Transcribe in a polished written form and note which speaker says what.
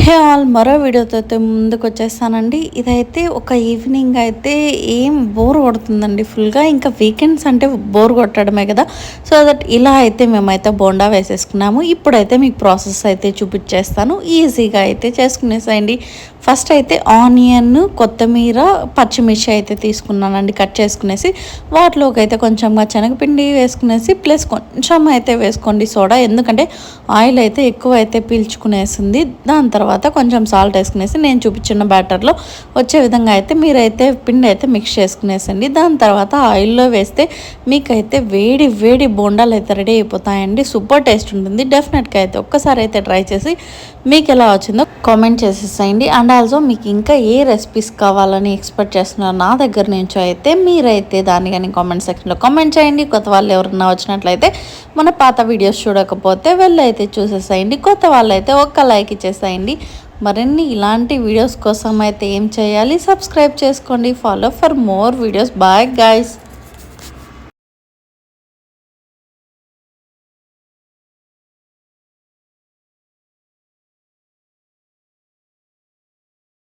Speaker 1: Hey all మరో వీడియోతో అయితే ముందుకు వచ్చేస్తానండి. ఇదైతే ఒక ఈవినింగ్ అయితే ఏం బోర్ కొడుతుందండి ఫుల్గా. ఇంకా వీకెండ్స్ అంటే బోర్ కొట్టడమే కదా. సో దట్ ఇలా అయితే మేమైతే బోండా వేసేసుకున్నాము. ఇప్పుడైతే మీకు ప్రాసెస్ అయితే చూపించేస్తాను. ఈజీగా అయితే చేసుకునేసేయండి. ఫస్ట్ అయితే ఆనియన్, కొత్తిమీర, పచ్చిమిర్చి అయితే తీసుకున్నానండి కట్ చేసుకునేసి. వాటిలోకి అయితే కొంచెంగా శనగపిండి వేసుకునేసి ప్లస్ కొంచెం అయితే వేసుకోండి సోడా, ఎందుకంటే ఆయిల్ అయితే ఎక్కువ అయితే పీల్చుకునేసింది. దాని తర్వాత కొంచెం సాల్ట్ వేసుకునేసి నేను చూపించిన బ్యాటర్లో వచ్చే విధంగా అయితే మీరైతే పిండి అయితే మిక్స్ చేసుకునేసండి. దాని తర్వాత ఆయిల్లో వేస్తే మీకైతే వేడి వేడి బోండాలు అయితే రెడీ అయిపోతాయండి. సూపర్ టేస్ట్ ఉంటుంది. డెఫినెట్గా అయితే ఒక్కసారి అయితే ట్రై చేసి మీకు ఎలా వచ్చిందో కామెంట్ చేసేసేయండి. అండ్ ఆల్సో మీకు ఇంకా ఏ రెసిపీస్ కావాలని ఎక్స్పెక్ట్ చేస్తున్నారు నా దగ్గర నుంచి అయితే మీరైతే దాన్ని కానీ కామెంట్ సెక్షన్లో కామెంట్ చేయండి. కొత్త వాళ్ళు ఎవరన్నా వచ్చినట్లయితే మన పాత వీడియోస్ చూడకపోతే వెళ్ళైతే చూసేసేయండి. కొత్త వాళ్ళు అయితే ఒక్క లైక్ ఇచ్చేసేయండి. మరిన్ని ఇలాంటి వీడియోస్ కోసం అయితే ఏం చేయాలి, సబ్స్క్రైబ్ చేసుకోండి. Follow for more videos. Bye guys.